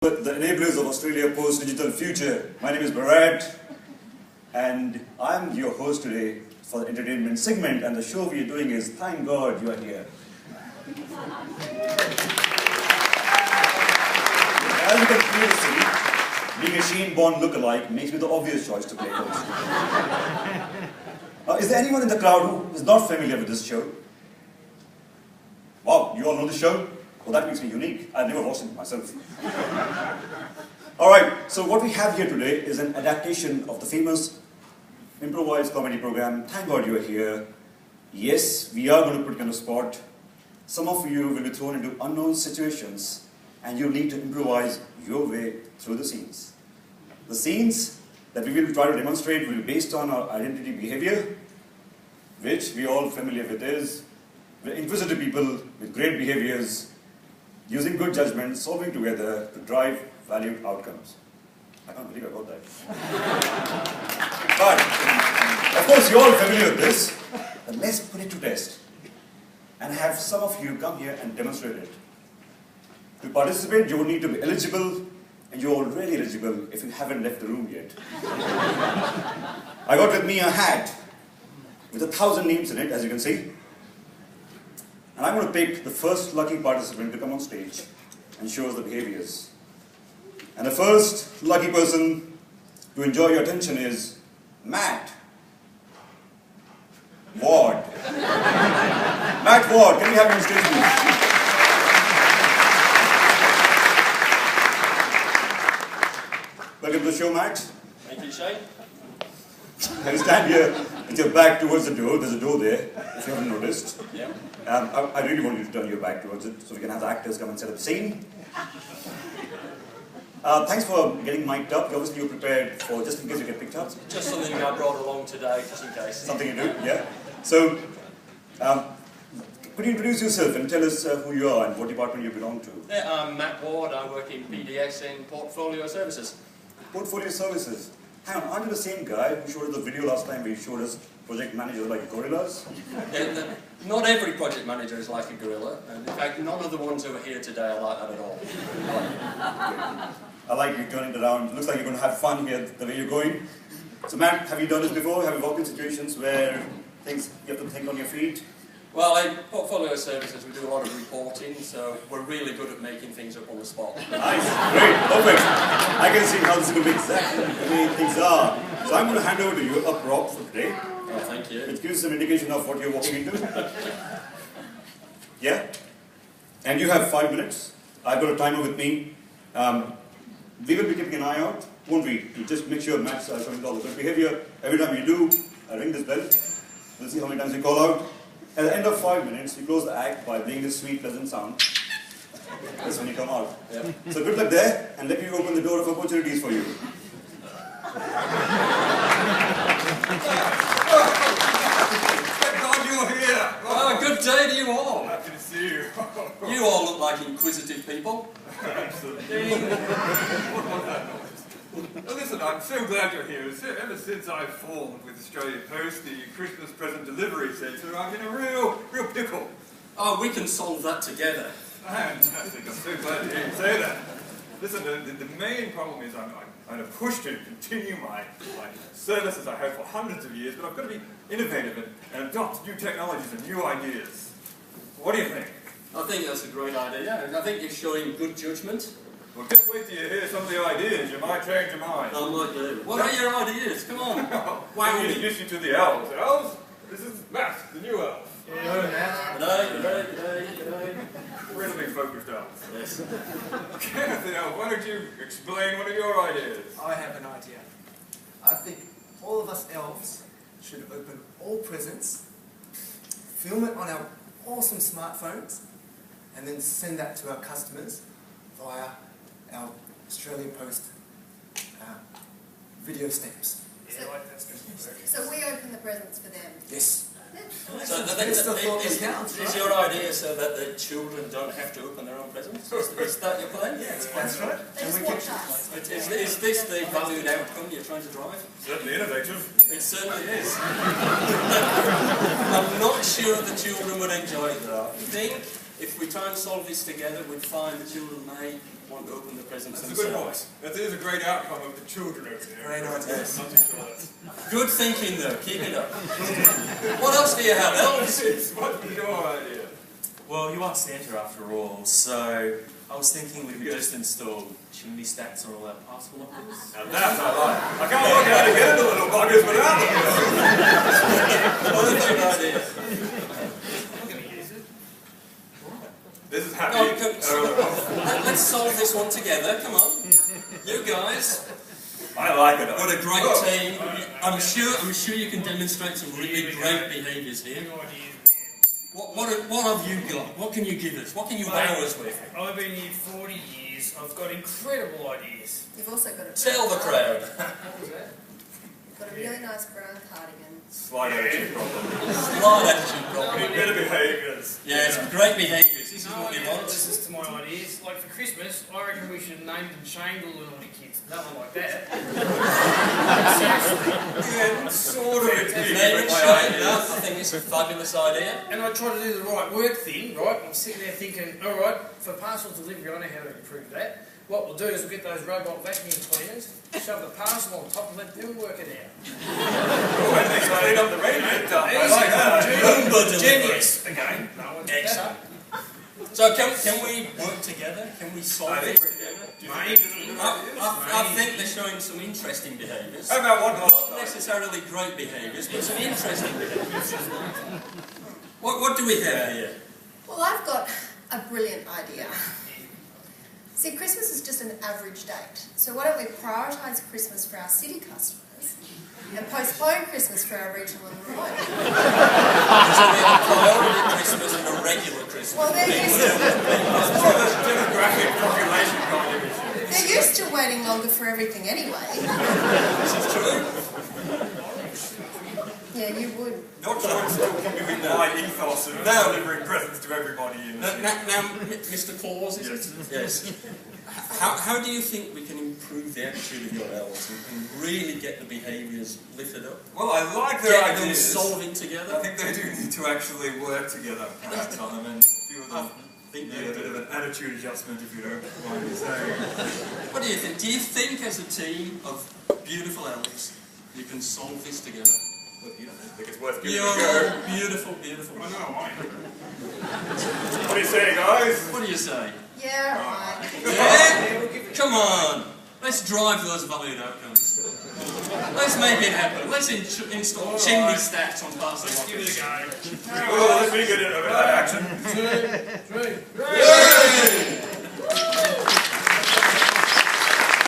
The enablers of Australia post-digital future. My name is Bharat, and I'm your host today for the entertainment segment, and the show we are doing is Thank God You Are Here. As you can clearly see, being a Shane Bond lookalike makes me the obvious choice to play host. Is there anyone in the crowd who is not familiar with this show? Wow, you all know the show? Well, that makes me unique. I've never watched it myself. Alright, so what we have here today is an adaptation of the famous improvised comedy program, Thank God You Are Here. Yes, we are going to put you on the spot. Some of you will be thrown into unknown situations, and you'll need to improvise your way through the scenes. The scenes that we will try to demonstrate will be based on our identity behavior, which we are all familiar with is we're inquisitive people with great behaviors, using good judgment, solving together to drive valued outcomes. I can't believe I got that. But, of course, you're all familiar with this, but let's put it to test and have some of you come here and demonstrate it. To participate, you will need to be eligible, and you're already eligible if you haven't left the room yet. I got with me a hat with 1,000 names in it, as you can see. And I'm going to pick the first lucky participant to come on stage and show us the behaviors. And the first lucky person to enjoy your attention is Matt Ward. Matt Ward, can we have you on stage, please? Welcome to the show, Matt. Thank you, Shane. You stand here with your back towards the door. There's a door there, if you haven't noticed. Yeah. I really want you to turn your back towards it so we can have the actors come and set up the scene. Thanks for getting mic'd up. Obviously you're prepared for just in case you get picked up. Just something I brought along today, just in case. Something you do, yeah. So, could you introduce yourself and tell us who you are and what department you belong to? Yeah, I'm Matt Ward. I work in PDS in Portfolio Services. Portfolio Services. Hang on, aren't you the same guy who showed us the video last time where you showed us project managers like gorillas? Not every project manager is like a gorilla, and in fact, none of the ones over here today are like that at all. I like you turning it around. Looks like you're going to have fun here, the way you're going. So Matt, have you done this before? Have you worked in situations where you have to think on your feet? Well, in Portfolio Services, we do a lot of reporting, so we're really good at making things up on the spot. Nice, great, perfect. I can see how this is going to be exactly the way things are. So I'm going to hand over to you a prop for today. Oh, thank you. It gives some indication of what you're walking into. Yeah? And you have 5 minutes. I've got a timer with me. We will be keeping an eye out, won't we? You just make sure Matt's showing all the good behavior. Every time you do, ring this bell. We'll see how many times you call out. At the end of 5 minutes, you close the act by playing this sweet, pleasant sound. That's when you come out. Yeah. So good luck there, and let me open the door of opportunities for you. Thank God you're here! Oh, good day to you all. Happy to see you. You all look like inquisitive people. Absolutely. What was that noise? Well, listen, I'm so glad you're here. Ever since I formed with Australia Post, the Christmas present delivery centre, I've been a real pickle. Oh, we can solve that together. Fantastic. I'm so glad to hear you say that. Listen, the main problem is I'm kind of pushed to continue my services I have for hundreds of years, but I've got to be innovative and adopt new technologies and new ideas. What do you think? I think that's a great idea, and I think you're showing good judgment. Well, just wait till you hear some of the ideas. You might change your mind. I might do. What are your ideas? Come on. Let me introduce you to the elves. Elves, this is Matt, the new elf. Hello, Matt. G'day. Incredibly focused elves. Yes. Kenneth the elf, why don't you explain one of your ideas? I have an idea. I think all of us elves should open all presents, film it on our awesome smartphones, and then send that to our customers via our Australia Post video stamps. Yeah, right, that's good. So we open the presents for them. Yes. So is your idea so that the children don't have to open their own presents? Is that your plan? Yeah, that's right. They just watch us. Is this the valued outcome you're trying to drive? Certainly innovative. It certainly is. I'm not sure the children would enjoy that. I think if we try and solve this together, we'd find the children may want to open the presents That's a good themselves. point. That is a great outcome of the children over there. Great idea. I'm not too sure that's... Good thinking though, keep it up. What else do you have, Elves? What's your idea? Well, you are Santa after all, so I was thinking we could just install chimney stacks on all our parcel lockers. Now that's I like. I can't work out how to get into the little buggers without them. What a good idea. This is happy. Oh, let's solve this one together, come on. You guys, I like it. what a great team. I'm sure you can demonstrate some really great behaviours here. What have you got? What can you give us? What can you wow us with? I've been here 40 years. I've got incredible ideas. You've also got a Tell the crowd. What was that? You've got a really nice brown cardigan. Slight attitude problem. Slight attitude problem. Better behaviours. Yes, great behaviours. This is No what one we want. listens to my ideas. Like for Christmas, I reckon we should have named and shamed all the naughty kids. Nothing like that. Seriously. Sort of name and shame. I think it's a fabulous idea. And I try to do the right work thing, right? I'm sitting there thinking, alright, for parcel delivery, I know how to improve that. What we'll do is we'll get those robot vacuum cleaners, shove the parcel on top and let them work it out. When they clean up the radio dump. I like that. Genius! Again, no one did that. Excellent. So can we work together? Can we solve this together? Maybe. I think they're showing some interesting behaviours. How about one Not last time? necessarily great behaviours, but some interesting behaviours. What do we have here? Well, I've got a brilliant idea. See, Christmas is just an average date. So why don't we prioritise Christmas for our city customers and postpone Christmas for our regional and remote? So we have a priority Christmas and a regular Christmas. Well, they're used to, Demographic population kind of issue. they're used to waiting longer for everything anyway. This is true. Yeah, you would. Not sure it's still keeping with my ethos of delivering presents to everybody in the Now, Mr. Claus, is it? Yes. How do you think we can improve the attitude of your elves and really get the behaviours lifted up? Well, I like their Get them ideas. solving I together? think they do need to actually work together perhaps on them, and a few of them need a bit of an attitude adjustment, if you don't mind me saying. What do you think? Do you think as a team of beautiful elves you can solve this together? But you don't think it's worth giving You're it a go. all beautiful, beautiful. I know, I What do you say, guys? What do you say? Yeah, right. Yeah? Come on! Let's drive those valued outcomes. Let's make it happen. Let's install chimney stacks on parcel lockers. Give it a go. Well, let me get in over that action. 2, 3.